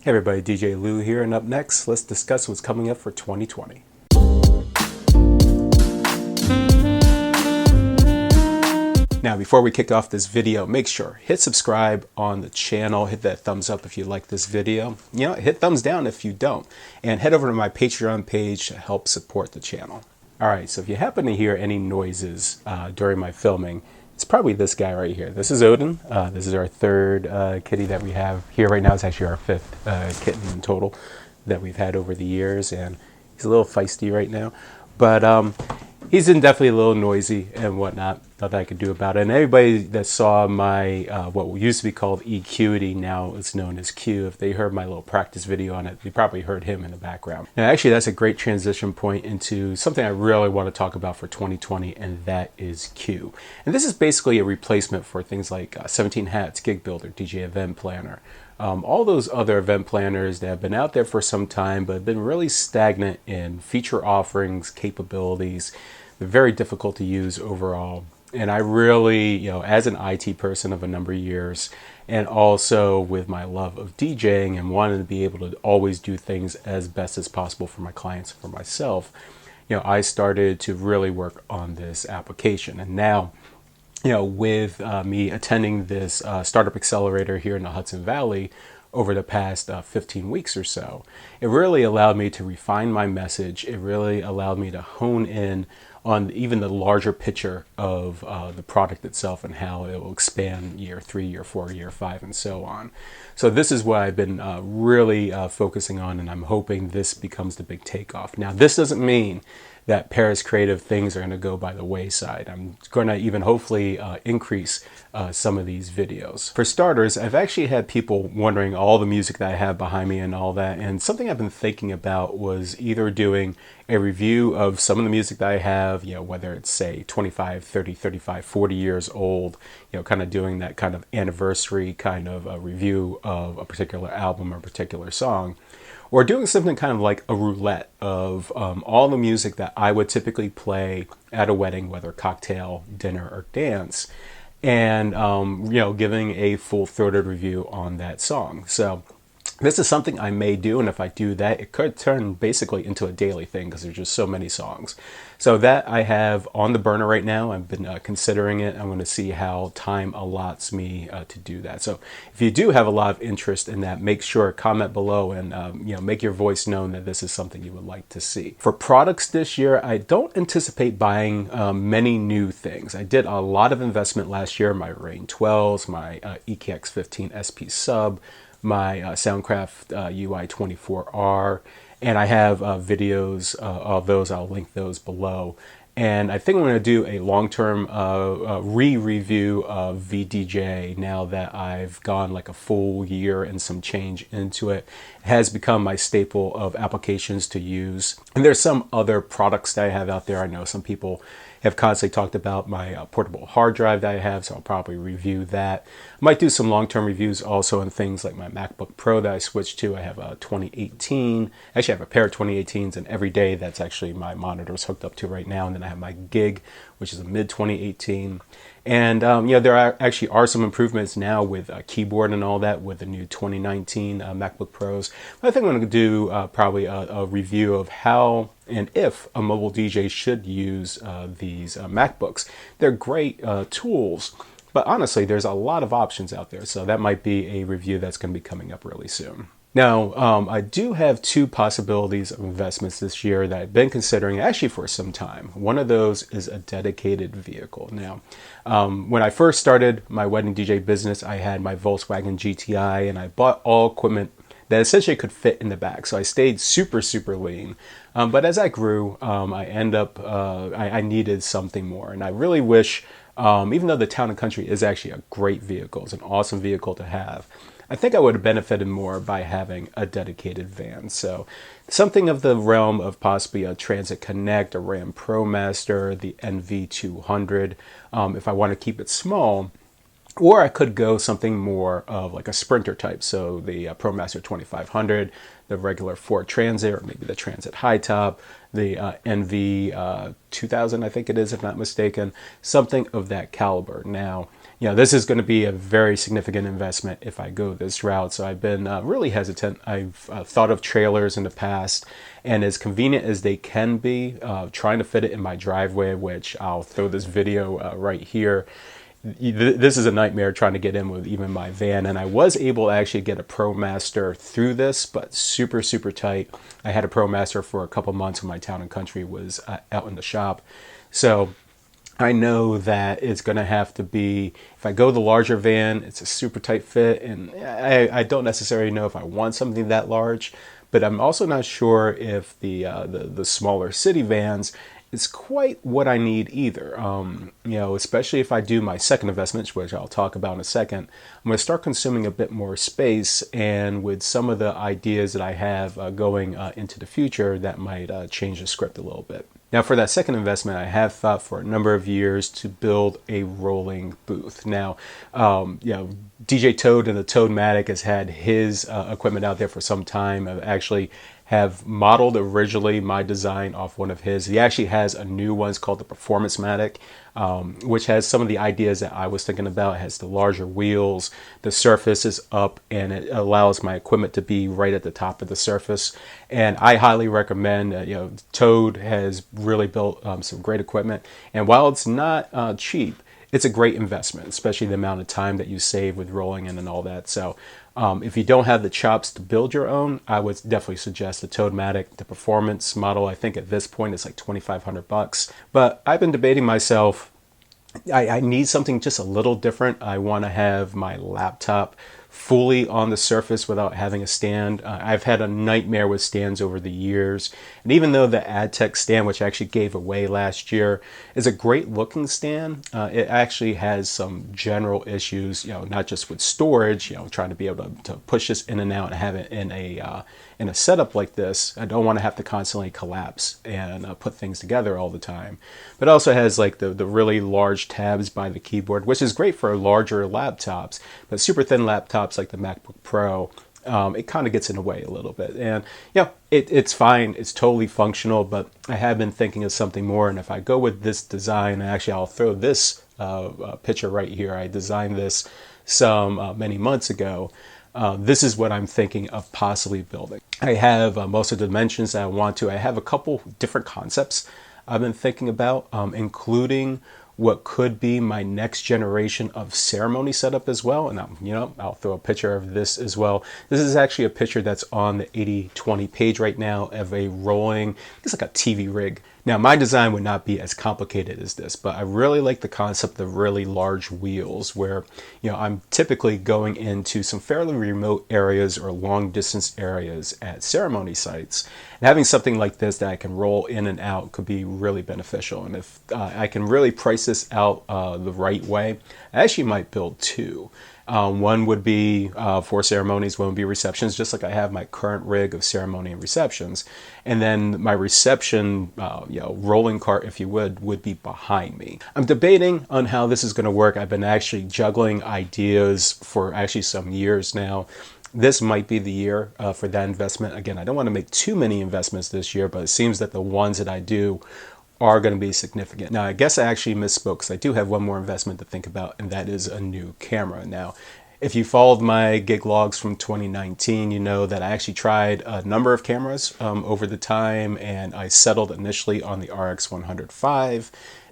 Hey everybody, DJ Lou here, and up next, let's discuss what's coming up for 2020. Now, before we kick off this video, make sure hit subscribe on the channel, hit that thumbs up if you like this video. Hit thumbs down if you don't, and head over to my Patreon page to help support the channel. All right, so if you happen to hear any noises during my filming, it's probably this guy right here. This is Odin. This is our third kitty that we have here right now. It's actually our fifth kitten in total that we've had over the years, and he's a little feisty right now. But he's definitely a little noisy and whatnot. Nothing I could do about it. And everybody that saw my what used to be called EQity, now it's known as Q, if they heard my little practice video on it, they probably heard him in the background. Now, actually, that's a great transition point into something I really want to talk about for 2020, and that is Q. And this is basically a replacement for things like 17 Hats, Gig Builder, DJ Event Planner. All those other event planners that have been out there for some time, but have been really stagnant in feature offerings, capabilities. They're very difficult to use overall. And I really, as an IT person of a number of years, and also with my love of DJing and wanting to be able to always do things as best as possible for my clients and for myself, I started to really work on this application. And now, with me attending this startup accelerator here in the Hudson Valley over the past 15 weeks or so, it really allowed me to refine my message. It really allowed me to hone in on even the larger picture of the product itself and how it will expand year 3, year 4, year 5, and so on. So this is what I've been really focusing on, and I'm hoping this becomes the big takeoff. Now, this doesn't mean that Paris creative things are going to go by the wayside. I'm going to even hopefully increase some of these videos. For starters, I've actually had people wondering all the music that I have behind me and all that, and something I've been thinking about was either doing a review of some of the music that I have, whether it's say 25, 30, 35, 40 years old, kind of doing that kind of anniversary kind of a review of a particular album or particular song, or doing something kind of like a roulette of all the music that I would typically play at a wedding, whether cocktail, dinner, or dance, and giving a full-throated review on that song. So this is something I may do, and if I do that, it could turn basically into a daily thing because there's just so many songs. So that I have on the burner right now. I've been considering it. I'm going to see how time allots me to do that. So if you do have a lot of interest in that, make sure to comment below and make your voice known that this is something you would like to see. For products this year, I don't anticipate buying many new things. I did a lot of investment last year. My Rain 12s, my EKX15 SP sub, my Soundcraft UI24R, and I have videos of those. I'll link those below. And I think I'm going to do a long-term re-review of VDJ now that I've gone like a full year and some change into it. It has become my staple of applications to use. And there's some other products that I have out there. I know some people have constantly talked about my portable hard drive that I have, so I'll probably review that. I might do some long-term reviews also on things like my MacBook Pro that I switched to. I have a 2018. Actually, I have a pair of 2018s, and every day that's actually my monitor is hooked up to right now. And then I have my Gig, which is a mid-2018. And there actually are some improvements now with keyboard and all that with the new 2019 MacBook Pros. But I think I'm going to do probably a review of how and if a mobile DJ should use these MacBooks. They're great tools, but honestly, there's a lot of options out there. So that might be a review that's going to be coming up really soon. Now, I do have 2 possibilities of investments this year that I've been considering actually for some time. One of those is a dedicated vehicle. Now, when I first started my wedding DJ business, I had my Volkswagen GTI, and I bought all equipment that essentially could fit in the back. So I stayed super, super lean. But as I grew, I needed something more. And I really wish, even though the Town & Country is actually a great vehicle, it's an awesome vehicle to have, I think I would have benefited more by having a dedicated van. So something of the realm of possibly a Transit Connect, a Ram ProMaster, the NV200, if I want to keep it small. Or I could go something more of like a Sprinter type, so the ProMaster 2500, the regular Ford Transit, or maybe the Transit High Top, the NV 2000, I think it is, if not mistaken, something of that caliber. Now, this is going to be a very significant investment if I go this route. So I've been really hesitant. I've thought of trailers in the past, and as convenient as they can be, trying to fit it in my driveway, which I'll throw this video right here. This is a nightmare trying to get in with even my van, and I was able to actually get a ProMaster through this, but super, super tight. I had a ProMaster for a couple months when my Town and Country was out in the shop. So I know that it's going to have to be, if I go the larger van, it's a super tight fit, and I don't necessarily know if I want something that large, but I'm also not sure if the smaller city vans is quite what I need either. Especially if I do my second investment, which I'll talk about in a second, I'm going to start consuming a bit more space, and with some of the ideas that I have going into the future, that might change the script a little bit. Now, for that second investment, I have thought for a number of years to build a rolling booth. Now, DJ Toad and the Toadmatic has had his equipment out there for some time. I've actually have modeled originally my design off one of his. He actually has a new one. It's called the Performance-Matic, which has some of the ideas that I was thinking about. It has the larger wheels, the surface is up, and it allows my equipment to be right at the top of the surface. And I highly recommend, Toad has really built some great equipment. And while it's not cheap, it's a great investment, especially the amount of time that you save with rolling in and all that. So if you don't have the chops to build your own, I would definitely suggest the Toadmatic. The performance model, I think at this point is like $2,500. But I've been debating myself, I need something just a little different. I want to have my laptop fully on the surface without having a stand. I've had a nightmare with stands over the years. And even though the AdTech stand, which I actually gave away last year, is a great looking stand, it actually has some general issues, not just with storage, trying to be able to push this in and out and have it in a setup like this. I don't want to have to constantly collapse and put things together all the time. But it also has like the really large tabs by the keyboard, which is great for larger laptops, but super thin laptops like the MacBook Pro, it kind of gets in the way a little bit. And it's fine, it's totally functional, but I have been thinking of something more. And if I go with this design, actually I'll throw this picture right here. I designed this many months ago. This is what I'm thinking of possibly building. I have most of the dimensions that I want to. I have a couple different concepts I've been thinking about, including what could be my next generation of ceremony setup as well. And I'll throw a picture of this as well. This is actually a picture that's on the 80/20 page right now of a rolling, it's like a TV rig. Now, my design would not be as complicated as this, but I really like the concept of really large wheels where, I'm typically going into some fairly remote areas or long distance areas at ceremony sites. And having something like this that I can roll in and out could be really beneficial. And if I can really price this out the right way, I actually might build two. One would be for ceremonies, one would be receptions, just like I have my current rig of ceremony and receptions. And then my reception, rolling cart, if you would be behind me. I'm debating on how this is going to work. I've been actually juggling ideas for actually some years now. This might be the year for that investment. Again, I don't want to make too many investments this year, but it seems that the ones that I do are going to be significant. Now, I guess I actually misspoke because I do have one more investment to think about, and that is a new camera. Now, if you followed my gig logs from 2019, you know that I actually tried a number of cameras over the time, and I settled initially on the RX105.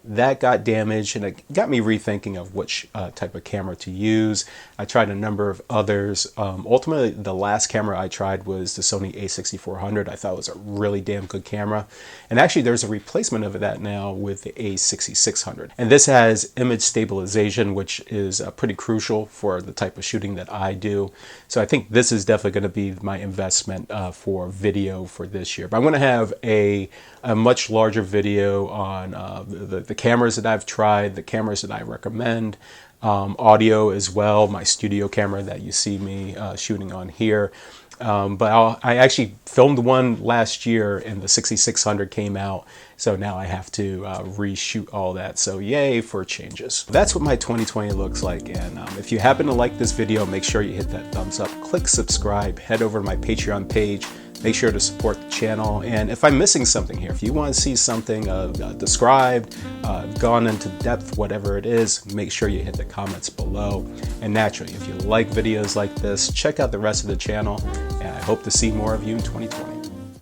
That got damaged, and it got me rethinking of which type of camera to use. I tried a number of others. Ultimately, the last camera I tried was the Sony a6400. I thought it was a really damn good camera. And actually, there's a replacement of that now with the a6600. And this has image stabilization, which is pretty crucial for the type of shooting that I do. So I think this is definitely going to be my investment for video for this year. But I'm going to have a much larger video on the cameras that I've tried, the cameras that I recommend, audio as well, my studio camera that you see me shooting on here. But I actually filmed one last year and the 6600 came out, so now I have to reshoot all that. So yay for changes. That's what my 2020 looks like, and if you happen to like this video, make sure you hit that thumbs up, click subscribe, head over to my Patreon page. make sure to support the channel. And if I'm missing something here, if you want to see something described, gone into depth, whatever it is, make sure you hit the comments below. And naturally, if you like videos like this, check out the rest of the channel, and I hope to see more of you in 2020.